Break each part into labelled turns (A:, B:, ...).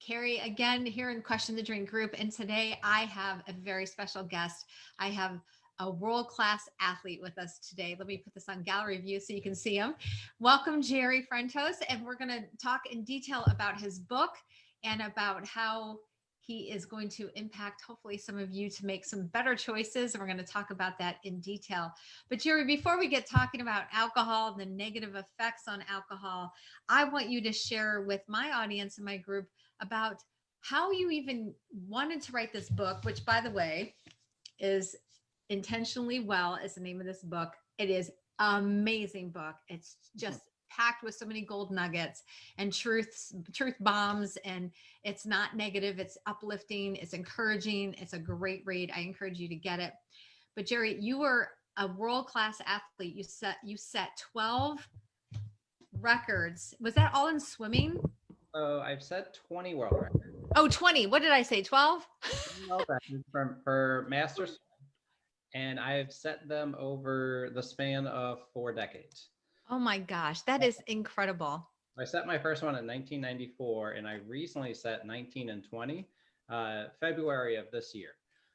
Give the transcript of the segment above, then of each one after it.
A: Carrie again here in Question the Drink group. And today I have a very special guest. I have a world-class athlete with us today. Let me put this on gallery view so you can see him. Welcome, Jerry Frentos. And we're going to talk in detail about his book and about how he is going to impact, hopefully, some of you to make some better choices. And we're going to talk about that in detail. But Jerry, before we get talking about alcohol and the negative effects on alcohol, I want you to share with my audience and my group about how you even wanted to write this book, which, by the way, is Intentionally Well is the name of this book. It is an amazing book. It's just packed with so many gold nuggets and truth bombs, and it's not negative. It's uplifting. It's encouraging. It's a great read. I encourage you to get it. But Jerry, you were a world-class athlete. You set 12 records. Was that all in swimming?
B: So I've set 20 world records.
A: Oh, 20. What did I say? 12?
B: For masters, and I've set them over the span of 4 decades.
A: Oh my gosh, that is incredible.
B: I set my first one in 1994, and I recently set 19 and 20, February of this year.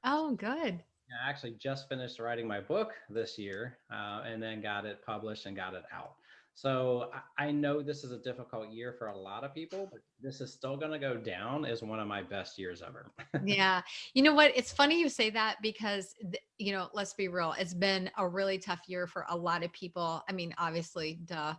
A: Oh, good.
B: I actually just finished writing my book this year, and then got it published and got it out. So I know this is a difficult year for a lot of people, but this is still going to go down as one of my best years ever.
A: Yeah. You know what? It's funny you say that because, let's be real. It's been a really tough year for a lot of people. I mean, obviously, duh.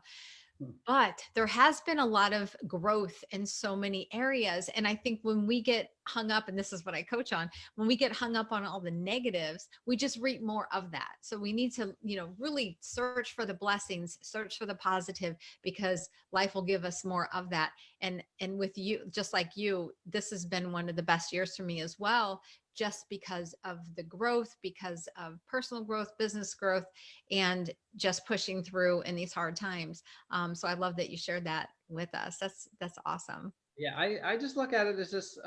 A: But there has been a lot of growth in so many areas. And I think when we get hung up, and this is what I coach on, when we get hung up on all the negatives, we just reap more of that. So we need to, really search for the blessings, search for the positive, because life will give us more of that. And with you, just like you, this has been one of the best years for me as well, just because of the growth, because of personal growth, business growth, and just pushing through in these hard times. So I love that you shared that with us. That's awesome.
B: Yeah, I just look at it as just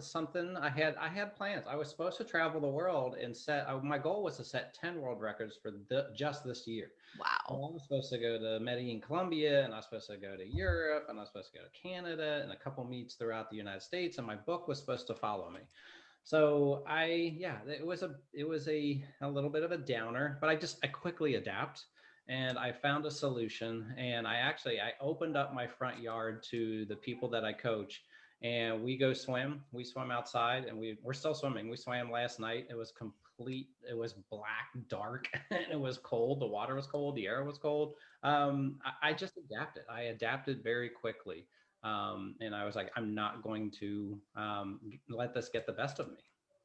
B: something I had plans. I was supposed to travel the world and my goal was to set 10 world records for just this year.
A: Wow.
B: I was supposed to go to Medellin, Colombia, and I was supposed to go to Europe, and I was supposed to go to Canada, and a couple meets throughout the United States, and my book was supposed to follow me. So it was a little bit of a downer, but I quickly adapt, and I found a solution. And I opened up my front yard to the people that I coach, and we go swim. We swim outside, and we're still swimming. We swam last night. It was black, dark, and it was cold. The water was cold. The air was cold. I just adapted. I adapted very quickly. And I was like, I'm not going to let this get the best of me.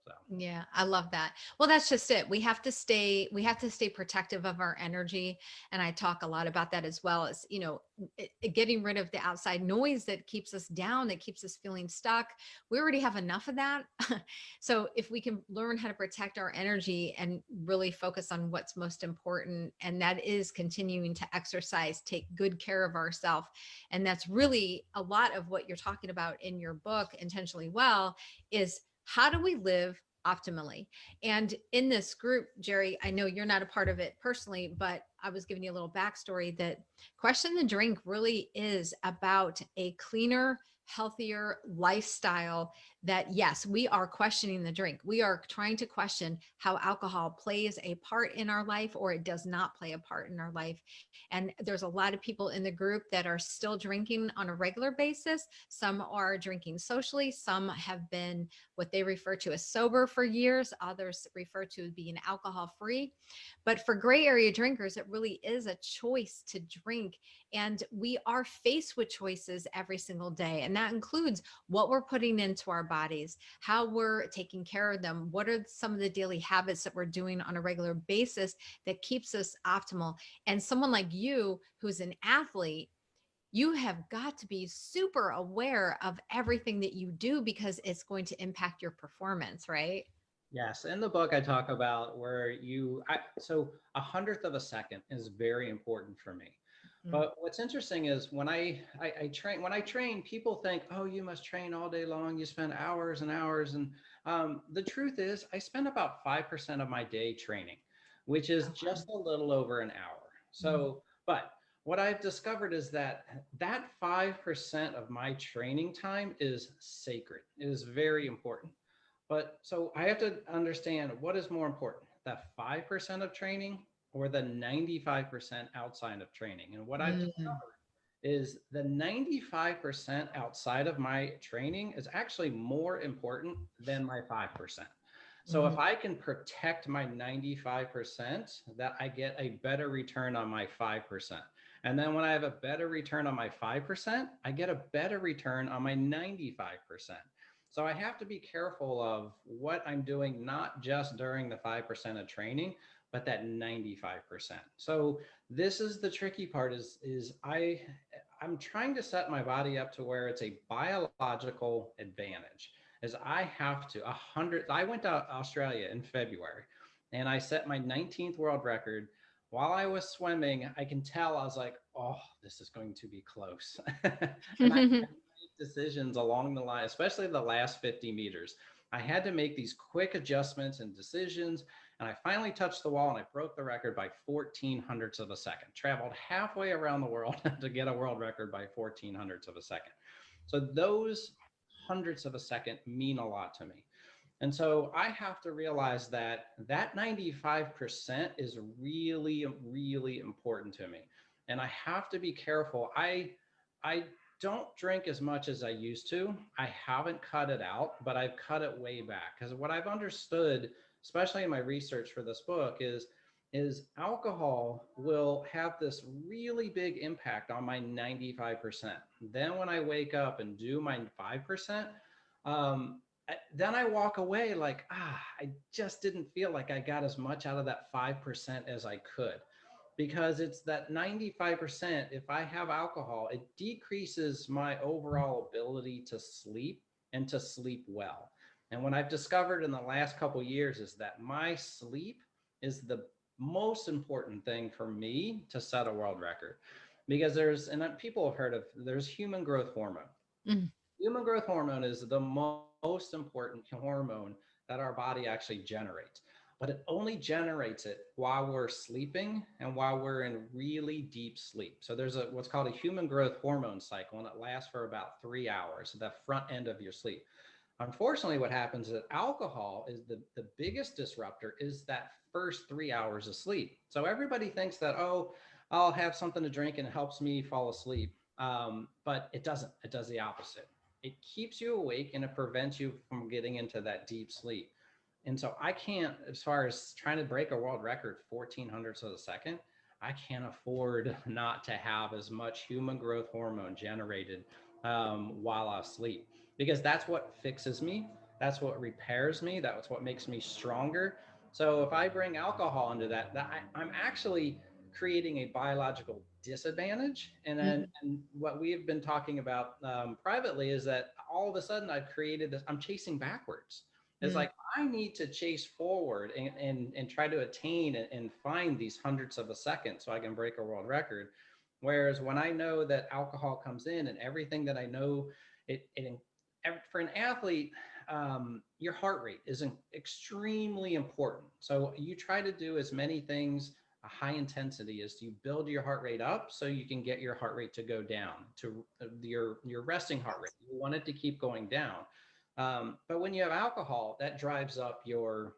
B: So
A: Yeah, I love that. Well, that's just it. We have to stay protective of our energy. And I talk a lot about that as well as, getting rid of the outside noise that keeps us down, that keeps us feeling stuck. We already have enough of that. So if we can learn how to protect our energy and really focus on what's most important, and that is continuing to exercise, take good care of ourselves. And that's really a lot of what you're talking about in your book, Intentionally Well, is how do we live optimally? And in this group, Jerry, I know you're not a part of it personally, but I was giving you a little backstory that Question the Drink really is about a cleaner, healthier lifestyle. That yes, we are questioning the drink. We are trying to question how alcohol plays a part in our life, or it does not play a part in our life. And there's a lot of people in the group that are still drinking on a regular basis. Some are drinking socially. Some have been what they refer to as sober for years. Others refer to being alcohol free. But for gray area drinkers, it really is a choice to drink. And we are faced with choices every single day. And that includes what we're putting into our bodies, how we're taking care of them. What are some of the daily habits that we're doing on a regular basis that keeps us optimal? And someone like you, who's an athlete, you have got to be super aware of everything that you do because it's going to impact your performance, right?
B: yes, in the book I talk about so 100th of a second is very important for me.
A: Mm.
B: But what's interesting is when I train, people think, oh, you must train all day long. You spend hours and hours. And the truth is I spend about 5% of my day training, which is just a little over an hour.
A: Mm.
B: So, but what I've discovered is that that 5% of my training time is sacred. It is very important. But so I have to understand what is more important, that 5% of training or the 95% outside of training. And what I've
A: Mm,
B: discovered is the 95% outside of my training is actually more important than my 5%. So
A: mhm.
B: if I can protect my 95%, that I get a better return on my 5%. And then when I have a better return on my 5%, I get a better return on my 95%. So I have to be careful of what I'm doing, not just during the 5% of training, but that 95%. So this is the tricky part is I'm trying to set my body up to where it's a biological advantage. Is I have to 100. I went to Australia in February, and I set my 19th world record. While I was swimming, I can tell I was like, "Oh, this is going to be close," and I had to make decisions along the line, especially the last 50 meters. I had to make these quick adjustments and decisions, and I finally touched the wall and I broke the record by 14 hundredths of a second. Traveled halfway around the world to get a world record by 14 hundredths of a second. So those hundredths of a second mean a lot to me. And so I have to realize that that 95% is really, really important to me. And I have to be careful. I don't drink as much as I used to. I haven't cut it out, but I've cut it way back. Because what I've understood, especially in my research for this book, is alcohol will have this really big impact on my 95%. Then when I wake up and do my 5%, then I walk away like, I just didn't feel like I got as much out of that 5% as I could. Because it's that 95%, if I have alcohol, it decreases my overall ability to sleep and to sleep well. And what I've discovered in the last couple of years is that my sleep is the most important thing for me to set a world record. Because people have heard of, there's human growth hormone.
A: Mm,
B: Human growth hormone is the most important hormone that our body actually generates, but it only generates it while we're sleeping and while we're in really deep sleep. So there's a what's called a human growth hormone cycle, and it lasts for about 3 hours, the front end of your sleep. Unfortunately, what happens is that alcohol is the biggest disruptor is that first 3 hours of sleep. So everybody thinks that, oh, I'll have something to drink and it helps me fall asleep. But it doesn't. It does the opposite. It keeps you awake and it prevents you from getting into that deep sleep. And so I can't, as far as trying to break a world record, 14 hundredths of a second, I can't afford not to have as much human growth hormone generated while I sleep, because that's what fixes me. That's what repairs me. That's what makes me stronger. So if I bring alcohol into I'm actually creating a biological disadvantage. And then
A: mm,
B: and what we've been talking about privately is that all of a sudden I've created this, I'm chasing backwards. It's
A: mm.
B: like I need to chase forward and try to attain and find these hundredths of a second so I can break a world record. Whereas when I know that alcohol comes in and everything that I know, it for an athlete, your heart rate is extremely important. So you try to do as many things a high intensity is you build your heart rate up so you can get your heart rate to go down to your resting heart rate. You want it to keep going down. But when you have alcohol, that drives up your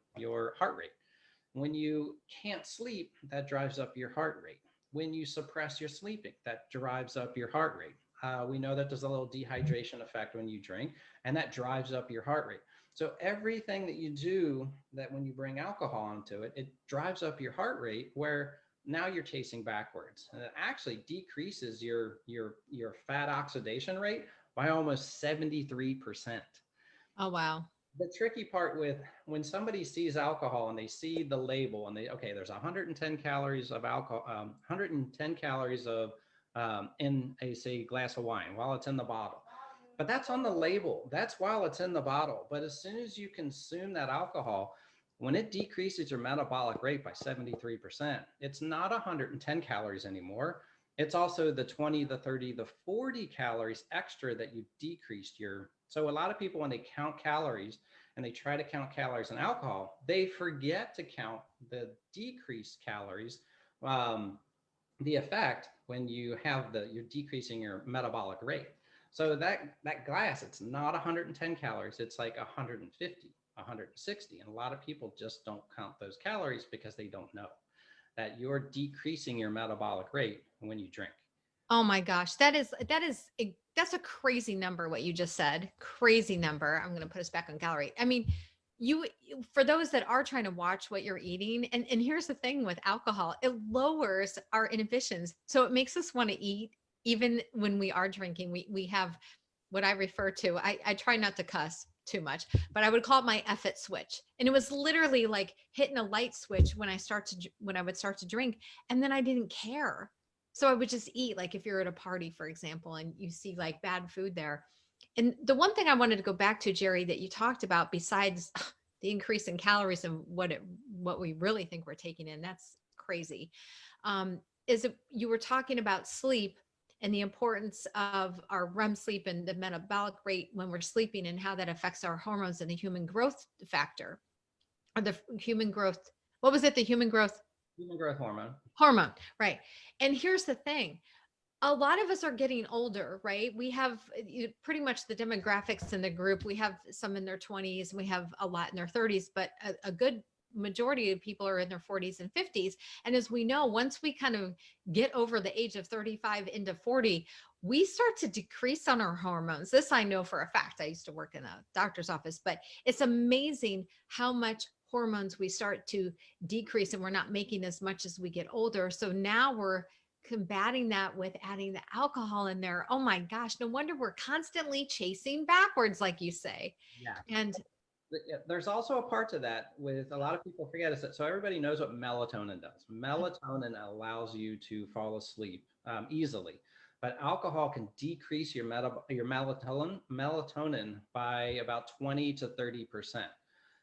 B: heart rate. When you can't sleep, that drives up your heart rate. When you suppress your sleeping, that drives up your heart rate. We know that there's a little dehydration effect when you drink, and that drives up your heart rate. So everything that you do, that when you bring alcohol into it, it drives up your heart rate, where now you're chasing backwards, and it actually decreases your fat oxidation rate by almost 73%.
A: Oh, wow.
B: The tricky part with when somebody sees alcohol and they see the label and okay, there's 110 calories of alcohol, 110 calories of in a say glass of wine while it's in the bottle, but that's on the label. That's while it's in the bottle. But as soon as you consume that alcohol, when it decreases your metabolic rate by 73%, it's not 110 calories anymore. It's also the 20, the 30, the 40 calories extra that you decreased your. So a lot of people, when they count calories and they try to count calories in alcohol, they forget to count the decreased calories, the effect when you have you're decreasing your metabolic rate. So that glass, it's not 110 calories, it's like 150, 160. And a lot of people just don't count those calories because they don't know that you're decreasing your metabolic rate when you drink.
A: Oh my gosh, that's a crazy number what you just said. Crazy number. I'm going to put us back on calorie. I mean, for those that are trying to watch what you're eating, and here's the thing with alcohol, it lowers our inhibitions. So it makes us want to eat even when we are drinking. We have what I refer to, I try not to cuss too much, but I would call it my F it switch. And it was literally like hitting a light switch when I would start to drink, and then I didn't care. So I would just eat, like if you're at a party, for example, and you see like bad food there. And the one thing I wanted to go back to, Jerry, that you talked about, besides the increase in calories and what we really think we're taking in, that's crazy. Is it, you were talking about sleep and the importance of our REM sleep and the metabolic rate when we're sleeping and how that affects our hormones and the human growth factor, or the human growth. What was it? The
B: Human growth hormone.
A: hormone, right? And here's the thing, a lot of us are getting older, right? We have pretty much the demographics in the group. We have some in their 20s, we have a lot in their 30s, but a good majority of people are in their 40s and 50s. And as we know, once we kind of get over the age of 35 into 40, we start to decrease on our hormones. This I know for a fact. I used to work in a doctor's office, but it's amazing how much hormones we start to decrease, and we're not making as much as we get older. So now we're combating that with adding the alcohol in there. Oh my gosh, no wonder we're constantly chasing backwards, like you say.
B: Yeah.
A: And
B: There's also a part to that with a lot of people forget is that, so everybody knows what melatonin does. Melatonin allows you to fall asleep easily, but alcohol can decrease your melatonin by about 20 to 30%.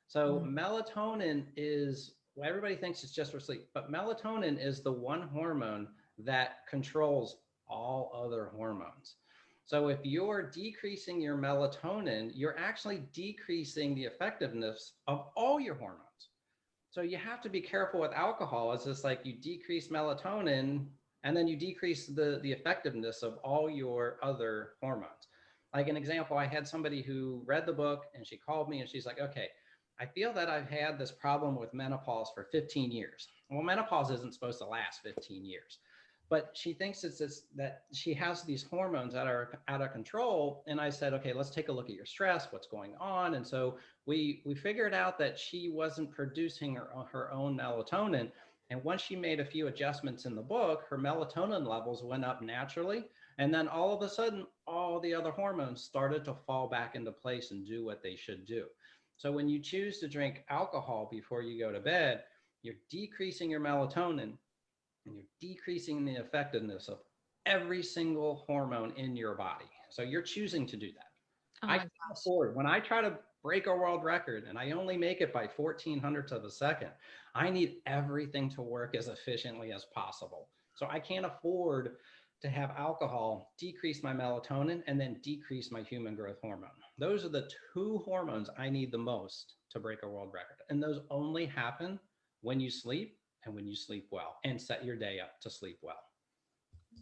B: So melatonin is, well, everybody thinks it's just for sleep, but melatonin is the one hormone that controls all other hormones. So if you're decreasing your melatonin, you're actually decreasing the effectiveness of all your hormones. So you have to be careful with alcohol. It's just like you decrease melatonin and then you decrease the effectiveness of all your other hormones. Like an example, I had somebody who read the book and she called me and she's like, okay, I feel that I've had this problem with menopause for 15 years. Well, menopause isn't supposed to last 15 years. But she thinks it's this, that she has these hormones that are out of control. And I said, okay, let's take a look at your stress, what's going on. And so we figured out that she wasn't producing her own melatonin. And once she made a few adjustments in the book, her melatonin levels went up naturally. And then all of a sudden, all the other hormones started to fall back into place and do what they should do. So when you choose to drink alcohol before you go to bed, you're decreasing your melatonin, and you're decreasing the effectiveness of every single hormone in your body. So you're choosing to do that.
A: oh
B: I
A: my
B: can't
A: gosh.
B: afford, when I try to break a world record and I only make it by 1400ths of a second, I need everything to work as efficiently as possible. So I can't afford to have alcohol decrease my melatonin and then decrease my human growth hormone. Those are the two hormones I need the most to break a world record. And those only happen when you sleep and when you sleep well and set your day up to sleep well.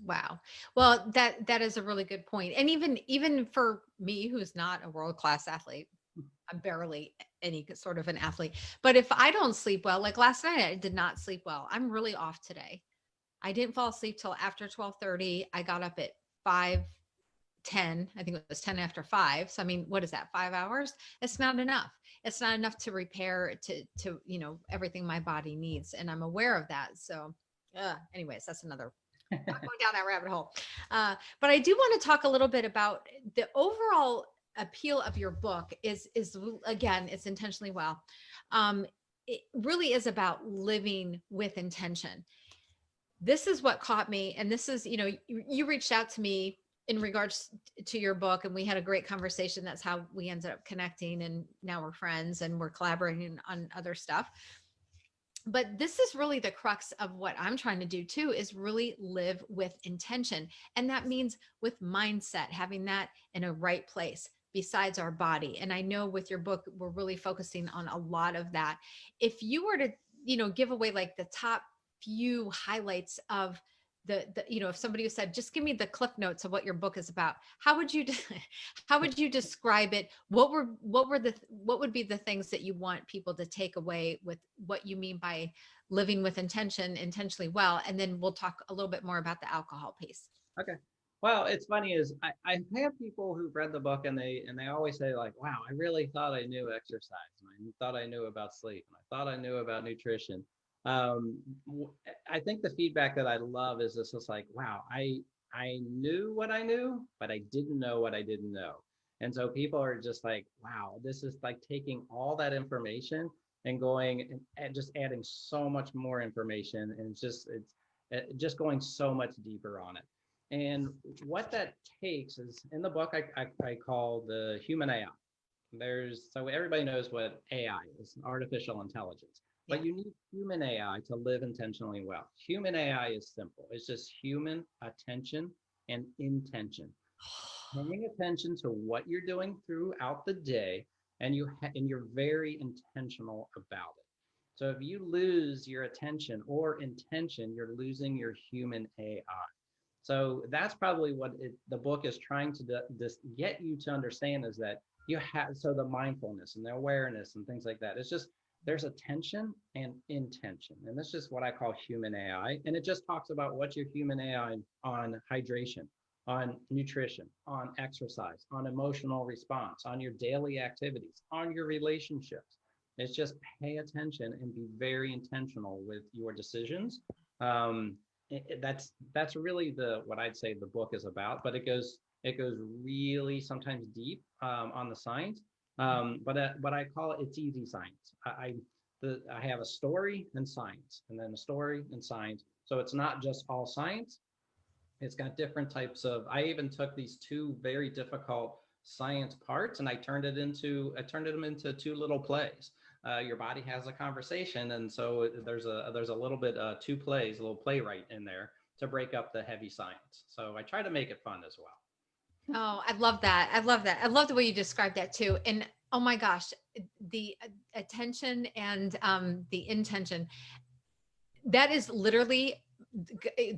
A: Wow. Well, that is a really good point. And even for me, who's not a world-class athlete, I'm barely any sort of an athlete. But if I don't sleep well, like last night, I did not sleep well. I'm really off today. I didn't fall asleep till after 12:30. I got up at 5:10. I think it was 10 after 5. So I mean, what is that? 5 hours? It's not enough. It's not enough to repair to everything my body needs, and I'm aware of that. So, anyways, that's another, not going down that rabbit hole. But I do want to talk a little bit about the overall appeal of your book. Is again, it's intentionally well. It really is about living with intention. This is what caught me, and this is, you reached out to me in regards to your book, and we had a great conversation. That's how we ended up connecting, and now we're friends and we're collaborating on other stuff. But this is really the crux of what I'm trying to do too, is really live with intention. And that means with mindset, having that in a right place besides our body. And I know with your book, we're really focusing on a lot of that. If you were to, give away like the top few highlights of if somebody said, just give me the cliff notes of what your book is about, how would you how would you describe it? What would be the things that you want people to take away with what you mean by living with intention, intentionally well? And then we'll talk a little bit more about the alcohol piece.
B: Okay. Well, it's funny is I have people who've read the book and they always say like, wow, I really thought I knew exercise and I thought I knew about sleep and I thought I knew about nutrition. Um, I think the feedback that I love is this is like, wow, I knew what I knew, but I didn't know what I didn't know. And so people are just like, wow, this is like taking all that information and going and just adding so much more information, and it's just going so much deeper on it. And what that takes is in the book, I call the human AI. So everybody knows what AI is, artificial intelligence,
A: Yeah.
B: but you need human AI to live intentionally well. Human AI is simple. It's just human attention and intention. Paying attention to what you're doing throughout the day, and you're very intentional about it. So if you lose your attention or intention, you're losing your human AI. So that's probably what the book is trying to get you to understand, is that you have, so the mindfulness and the awareness and things like that. It's just, there's attention and intention. And that's just what I call human AI. And it just talks about what's your human AI on hydration, on nutrition, on exercise, on emotional response, on your daily activities, on your relationships. It's just pay attention and be very intentional with your decisions. Um, that's really the what I'd say the book is about. But it goes really sometimes deep on the science. But I call it, it's easy science. I have a story and science, and then a story and science. So it's not just all science. It's got different types of. I even took these two very difficult science parts and I turned them into two little plays. Your body has a conversation, and so there's a little bit two plays, a little playwright in there to break up the heavy science. So I try to make it fun as well.
A: Oh, I love that. I love that. I love the way you described that too. And oh my gosh, the attention and the intention, that is literally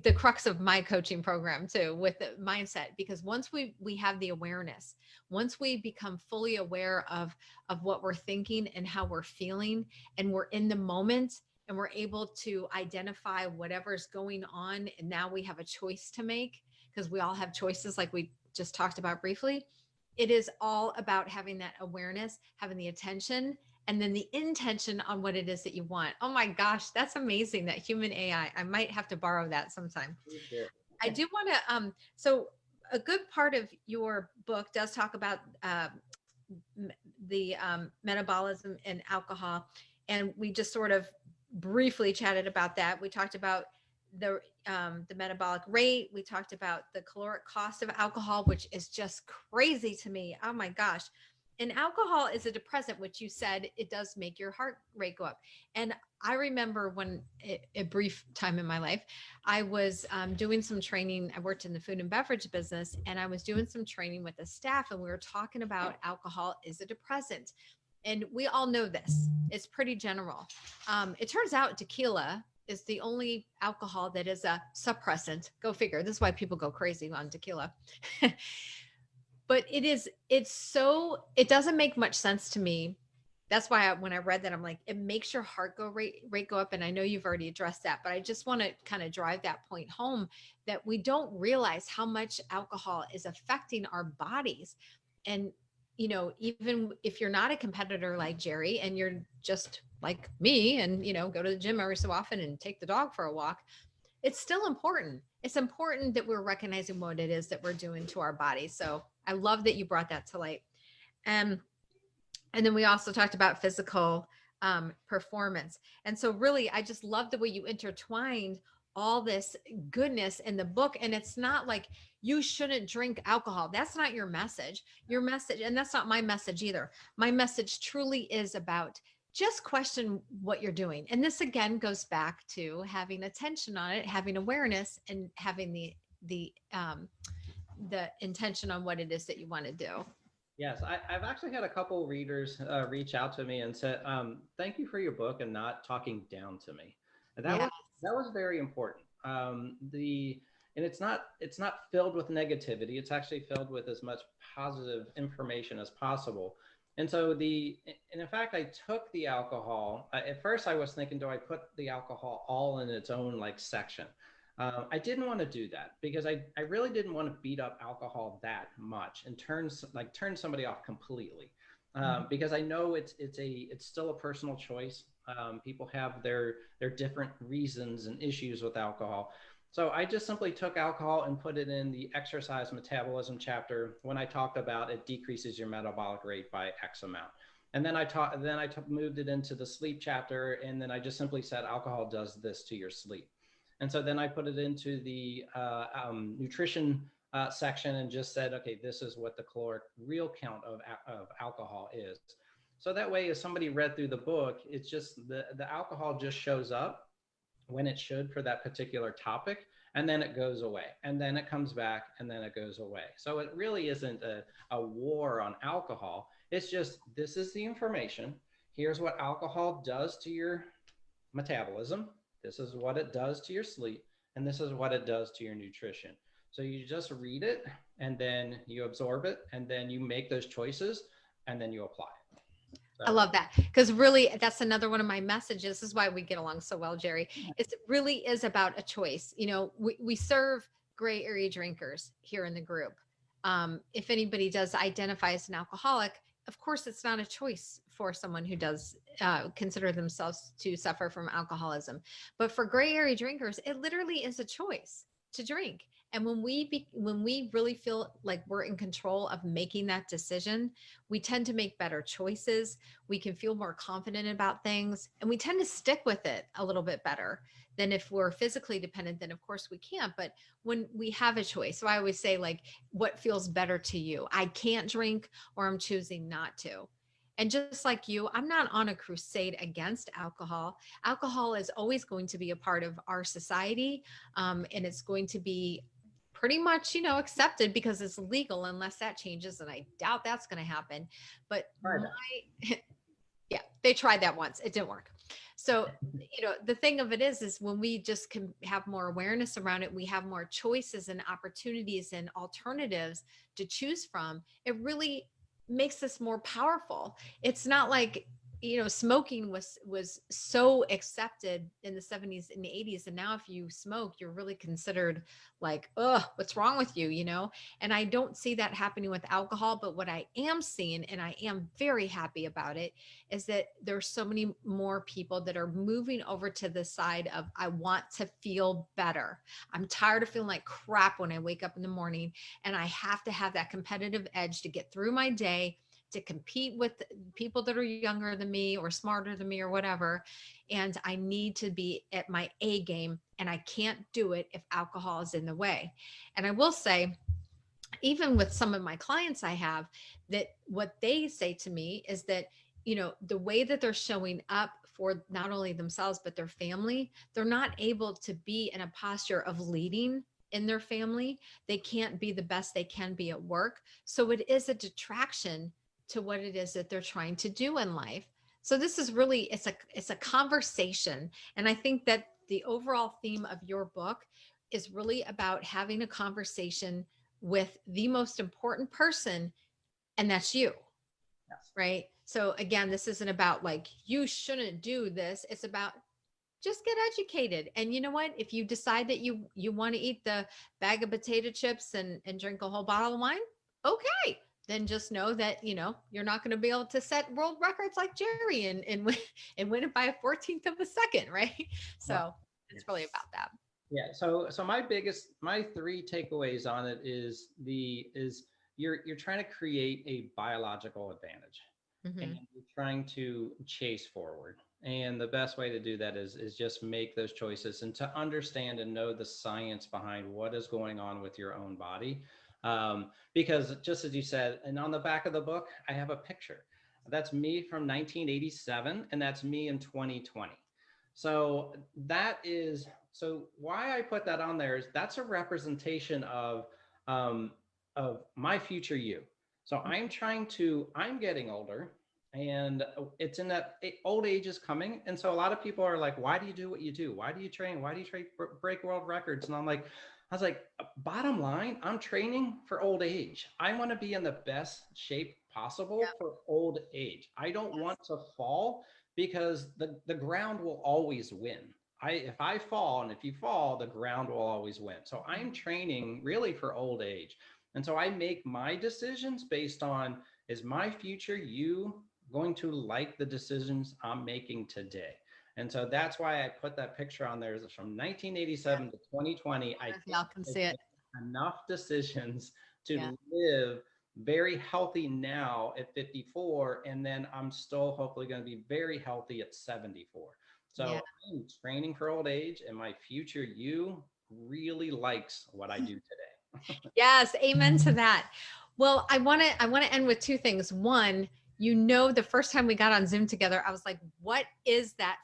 A: the crux of my coaching program too, with the mindset. Because once we have the awareness, once we become fully aware of what we're thinking and how we're feeling, and we're in the moment, and we're able to identify whatever's going on, and now we have a choice to make, because we all have choices like we just talked about briefly. It is all about having that awareness, having the attention, and then the intention on what it is that you want. Oh my gosh, that's amazing. That human AI. I might have to borrow that sometime. I do want to, so a good part of your book does talk about the metabolism and alcohol. And we just sort of briefly chatted about that. We talked about the metabolic rate. We talked about the caloric cost of alcohol, which is just crazy to me. Oh my gosh. And alcohol is a depressant, which you said it does make your heart rate go up. And I remember when a brief time in my life, I was doing some training. I worked in the food and beverage business, and I was doing some training with the staff, and we were talking about alcohol is a depressant. And we all know this. It's pretty general. It turns out tequila is the only alcohol that is a suppressant. Go figure. This is why people go crazy on tequila. But it doesn't make much sense to me. That's why when I read that, I'm like, it makes your heart rate go up. And I know you've already addressed that, but I just want to kind of drive that point home, that we don't realize how much alcohol is affecting our bodies. And, even if you're not a competitor like Jerry, and you're just like me, and, go to the gym every so often and take the dog for a walk, it's still important. It's important that we're recognizing what it is that we're doing to our body. So I love that you brought that to light. And then we also talked about physical performance. And so really, I just love the way you intertwined all this goodness in the book. And it's not like you shouldn't drink alcohol. That's not your message. Your message, and that's not my message either. My message truly is about just question what you're doing. And this again goes back to having attention on it, having awareness, and having the intention on what it is that you want to do.
B: Yes, I've actually had a couple readers reach out to me and said, "Thank you for your book and not talking down to me." And
A: Yeah.
B: that was very important. And it's not filled with negativity. It's actually filled with as much positive information as possible. And in fact, I took the alcohol. At first, I was thinking, do I put the alcohol all in its own like section? I didn't want to do that because I really didn't want to beat up alcohol that much and turn somebody off completely. Because I know it's still a personal choice. People have their different reasons and issues with alcohol. So I just simply took alcohol and put it in the exercise metabolism chapter when I talked about it decreases your metabolic rate by X amount. And then moved it into the sleep chapter, and then I just simply said alcohol does this to your sleep. And so then I put it into the nutrition section and just said, okay, this is what the caloric real count of alcohol is. So that way, if somebody read through the book, it's just the alcohol just shows up when it should for that particular topic, and then it goes away, and then it comes back, and then it goes away. So it really isn't a war on alcohol. It's just, this is the information. Here's what alcohol does to your metabolism. This is what it does to your sleep, and this is what it does to your nutrition. So you just read it, and then you absorb it, and then you make those choices, and then you apply it.
A: I
B: So,
A: love that, because really that's another one of my messages. This is why we get along so well, Jerry. It really is about a choice. We serve gray area drinkers here in the group. If anybody does identify as an alcoholic, of course, it's not a choice for someone who does consider themselves to suffer from alcoholism. But for gray area drinkers, it literally is a choice to drink. And when we really feel like we're in control of making that decision, we tend to make better choices. We can feel more confident about things, and we tend to stick with it a little bit better than if we're physically dependent. Then of course we can't. But when we have a choice, so I always say, like, what feels better to you? I can't drink, or I'm choosing not to. And just like you, I'm not on a crusade against alcohol. Alcohol is always going to be a part of our society, and it's going to be pretty much, accepted because it's legal, unless that changes. And I doubt that's going to happen. But yeah, they tried that once. It didn't work. So, the thing of it is when we just can have more awareness around it, we have more choices and opportunities and alternatives to choose from. It really makes us more powerful. It's not like, smoking was so accepted in the 70s and the 80s. And now if you smoke, you're really considered like, oh, what's wrong with you? And I don't see that happening with alcohol. But what I am seeing, and I am very happy about it, is that there's so many more people that are moving over to the side of, I want to feel better. I'm tired of feeling like crap when I wake up in the morning, and I have to have that competitive edge to get through my day, to compete with people that are younger than me or smarter than me or whatever. And I need to be at my A game, and I can't do it if alcohol is in the way. And I will say, even with some of my clients I have, that what they say to me is that, the way that they're showing up for not only themselves, but their family, they're not able to be in a posture of leading in their family. They can't be the best they can be at work. So it is a detraction to what it is that they're trying to do in life. So this is really, it's a conversation. And I think that the overall theme of your book is really about having a conversation with the most important person, and that's you.
B: yes.
A: Right. So again, this isn't about like, you shouldn't do this. It's about, just get educated. And you know what? If you decide that you want to eat the bag of potato chips and drink a whole bottle of wine, okay. Then just know that, you're not going to be able to set world records like Jerry and win it by a 14th of a second. Right.
B: Well,
A: So it's really about that.
B: yeah. So my three takeaways on it is you're trying to create a biological advantage, and
A: Mm-hmm.
B: you're trying to chase forward. And the best way to do that is just make those choices and to understand and know the science behind what is going on with your own body. Because just as you said, and on the back of the book, I have a picture. That's me from 1987, and that's me in 2020. So why I put that on there is that's a representation of my future you. So I'm getting older, And it's in that old age is coming. And so a lot of people are like, why do you do what you do? Why do you train? Why do you break world records? And I was like, bottom line, I'm training for old age. I want to be in the best shape possible
A: Yep.
B: for old age. I don't
A: Yes.
B: want to fall, because the ground will always win. If I fall, and if you fall, the ground will always win. So I'm training really for old age. And so I make my decisions based on, is my future you going to like the decisions I'm making today? And so that's why I put that picture on there. Is from 1987 to 2020. I
A: If
B: think
A: y'all can
B: I've
A: see it.
B: made enough decisions
A: Yeah.
B: to live very healthy now at 54, and then I'm still hopefully going to be very healthy at 74.
A: Yeah.
B: So I'm training for old age, and my future you really likes what I do today.
A: Yes, amen to that. Well, I want to end with two things. One, the first time we got on Zoom together, I was like, what is that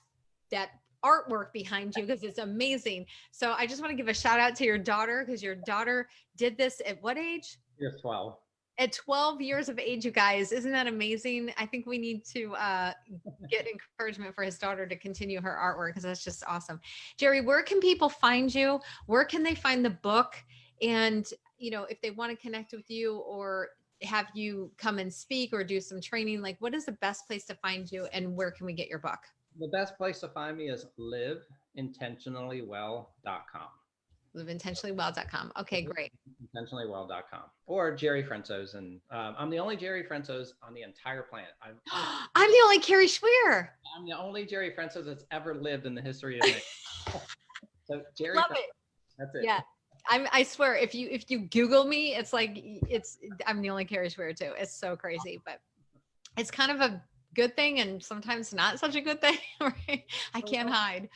A: artwork behind you, because it's amazing. So I just want to give a shout out to your daughter, because your daughter did this at what age?
B: You're 12.
A: At 12 years of age, you guys. Isn't that amazing? I think we need to get encouragement for his daughter to continue her artwork, because that's just awesome. Jerry, where can people find you? Where can they find the book? And, if they want to connect with you or have you come and speak or do some training, like what is the best place to find you, and where can we get your book?
B: The best place to find me is liveintentionallywell.com.
A: Liveintentionallywell.com. Okay, great.
B: Intentionallywell.com, or Jerry Frentsos. And I'm the only Jerry Frentsos on the entire planet.
A: I'm the only Carrie Schwer.
B: I'm the only Jerry Frentsos that's ever lived in the history of man. So Jerry
A: Love
B: Frentsos,
A: it.
B: that's it.
A: Yeah. I swear, if you Google me, I'm the only Carrie Schwer too. It's so crazy, but it's kind of a good thing and sometimes not such a good thing. Right? I can't hide.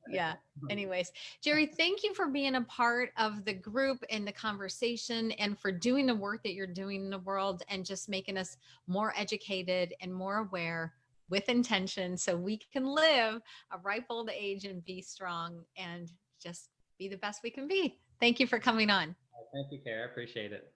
A: Yeah. Anyways, Jerry, thank you for being a part of the group and the conversation, and for doing the work that you're doing in the world, and just making us more educated and more aware with intention, so we can live a ripe old age and be strong and just be the best we can be. Thank you for coming on.
B: Thank you, Kara. I appreciate it.